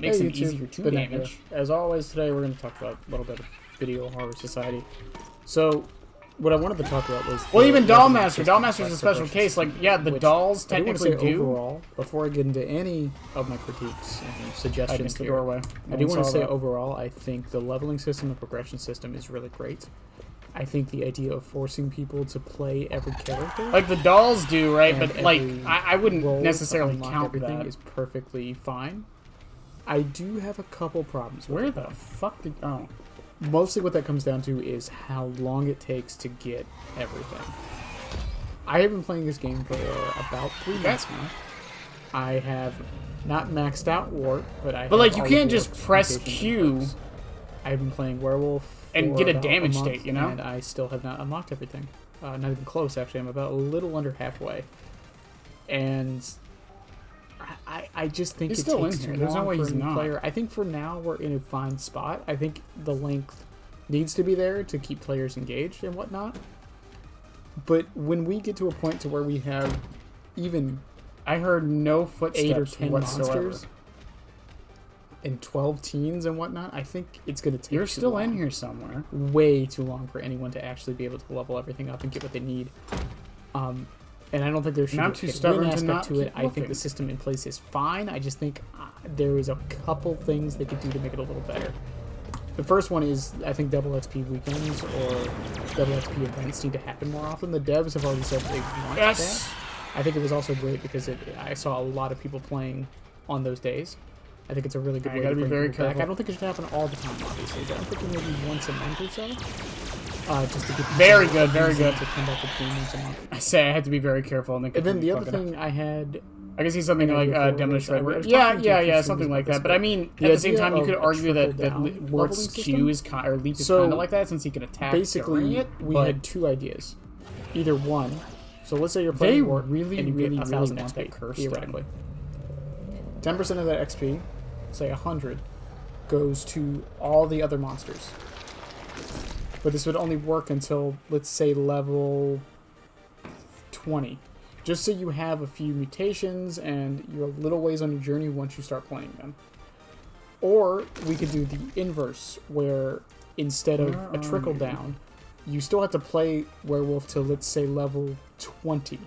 makes them YouTube, easier to Bennet damage. here. As always, today we're going to talk about a little bit of Video Horror Society. So, what I wanted to talk about was... Well, even Dollmaster. Dollmaster's a special case. Like, yeah, the dolls I do want to technically say do. overall, before I get into any of my critiques and suggestions Against the here, doorway. I do want to say overall, I think the leveling system and progression system is really great. I think the idea of forcing people to play every character... Like the dolls do, right? and But, like, every I wouldn't role to necessarily unlock count everything that. is perfectly fine. I do have a couple problems with Where it, the though. fuck did... Oh. Mostly what that comes down to is how long it takes to get everything. I have been playing this game for about 3 months now. I have not maxed out Warp, but I have But, like, you all can't of just Warp's press mutations Q. and perks. I've been playing Werewolf And for get a about damage month, state, you know? And I still have not unlocked everything. Not even close, actually. I'm about a little under halfway. And... I just think He's it still takes in here. too There's no long way for he's a new not. player. I think for now we're in a fine spot. I think the length needs to be there to keep players engaged and whatnot. But when we get to a point to where we have even I heard no 8 footsteps or 10 whatsoever. monsters and 12 teens and whatnot, I think it's going to take You're too still long. in here somewhere. Way too long for anyone to actually be able to level everything up and get what they need. And I don't think there should And I'm be too a stubborn win to aspect not to it. keep I think looking. the system in place is fine. I just think there is a couple things they could do to make it a little better. The first one is, I think double XP weekends or double XP events need to happen more often. The devs have already said they want Yes! that. I think it was also great because I saw a lot of people playing on those days. I think it's a really good way gotta to be bring very people back. careful. I don't think it should happen all the time, obviously, but I'm thinking maybe once a month or so. Just to get Very good, very reason good. to come back with game once a month. I say I had to be very careful. And And then the other thing I had... I guess he's something an like idea for Demon was, I Shredder. was Yeah, talking to a few yeah, students something about like this, that. But I mean, the at the same idea time, you of could a argue that trickle-down Warp's leveling Q system. or Leap is So, kind of like that since he can attack Basically, during it. we but had two ideas. Either one, so let's say you're they playing Warp really, and you really, get really 1,000 want XP, that curse theoretically. 10% of that XP, say 100, goes to all the other monsters. But this would only work until, let's say, level 20. Just so you have a few mutations and you're a little ways on your journey once you start playing them. Or we could do the inverse, where instead of a trickle down, you still have to play Werewolf to, let's say, level 20.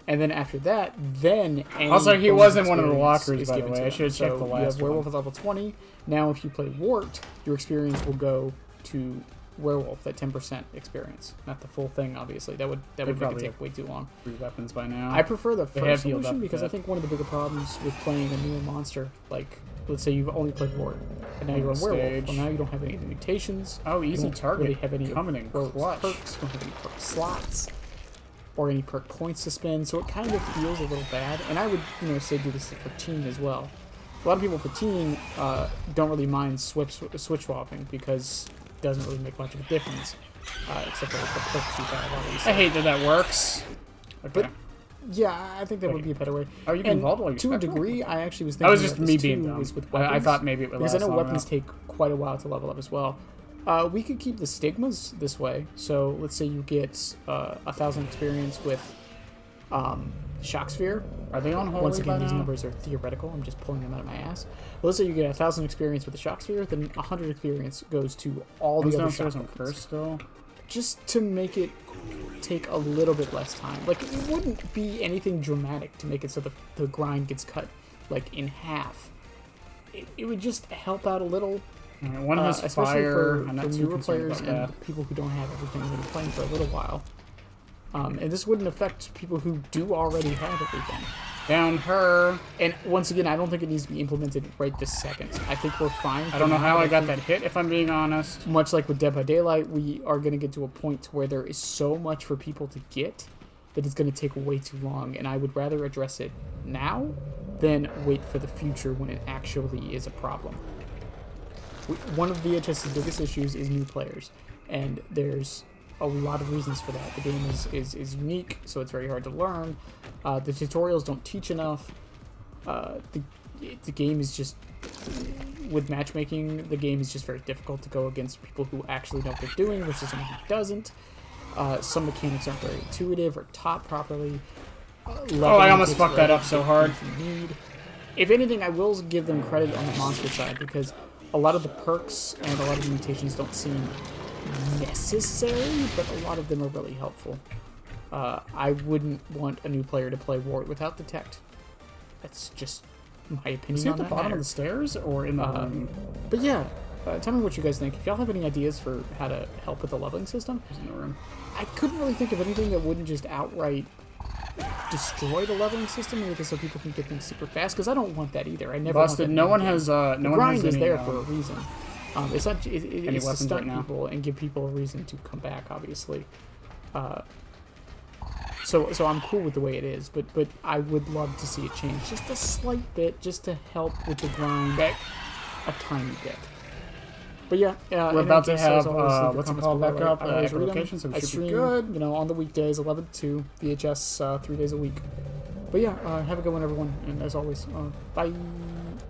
And then after that, then any Also, he bonus was in one of the experience lockers, is by the given way. to I them. should have checked So the you last have Werewolf one. at level 20. Now, if you play Warped, your experience will go to Werewolf, that 10% experience. Not the full thing, obviously. That would make it probably take way too long. 3 weapons by now. I prefer the have first healed solution up because a I bit. think one of the bigger problems with playing a newer monster, like, let's say you've only played Warped, and now you're on Werewolf. Stage. Well, now you don't have any of the mutations. Oh, You easy don't target. really have any Coming in Werewolf's clutch. perks, you don't have any perk slots, or any perk points to spend, so it kind of feels a little bad. And I would, say do this for Teen as well. A lot of people for Teen don't really mind switch swapping because it doesn't really make much of a difference, except for the perks you have already. I hate that works. Okay. But yeah, I think that would be a better way. Oh, you can And vault while you're to a spectral? degree, I actually was That thinking was just about me this being too, dumb. was with I weapons, thought maybe it would because I last know long weapons enough. take quite a while to level up as well. We could keep the stigmas this way. So let's say you get 1,000 experience with Shock Sphere. Are they on hold Once by again, these now? numbers are theoretical. I'm just pulling them out of my ass. Well, let's say you get 1,000 experience with the Shock Sphere, then 100 experience goes to all the other downstairs shock on weapons. curse still. Just to make it take a little bit less time. Like, it wouldn't be anything dramatic to make it so the grind gets cut, like, in half. It would just help out a little, Alright, one has especially fire. for I'm not too newer concerned players about and that. people who don't have everything and have been playing for a little while. And this wouldn't affect people who do already have everything. Down her. And once again, I don't think it needs to be implemented right this second. I think we're fine. I don't know how I got that hit, if I'm being honest. Much like with Dead by Daylight, we are going to get to a point where there is so much for people to get that it's going to take way too long, and I would rather address it now than wait for the future when it actually is a problem. One of VHS's biggest issues is new players, and there's a lot of reasons for that. The game is unique, so it's very hard to learn. The tutorials don't teach enough. The game is just, with matchmaking, the game is just very difficult to go against people who actually know what they're doing versus someone who doesn't. Some mechanics aren't very intuitive or taught properly. Oh, I almost fucked that up so hard. You need. if anything, I will give them credit on the monster side because a lot of the perks and a lot of the mutations don't seem necessary, but a lot of them are really helpful. I wouldn't want a new player to play Wart without Detect. That's just my opinion Is he on at the that bottom matter. of the stairs or in the room? But yeah, tell me what you guys think. If y'all have any ideas for how to help with the leveling system, He's in the room. I couldn't really think of anything that wouldn't just outright destroy the leveling system and make it so people can get things super fast, because I don't want that either. I never want Busted. that No one in the has. game. No The one grind has is any, there for a reason. It's not. It's to weapons stunt right now? people and give people a reason to come back. Obviously, so I'm cool with the way it is, but I would love to see it change just a slight bit, just to help with the grind a tiny bit. But yeah, We're about to have what's it called back up? I always Echo read 'em. Location, so we I should be stream, good. you know, on the weekdays, 11 to 2, VHS 3 days a week. But yeah, have a good one, everyone, and as always, bye.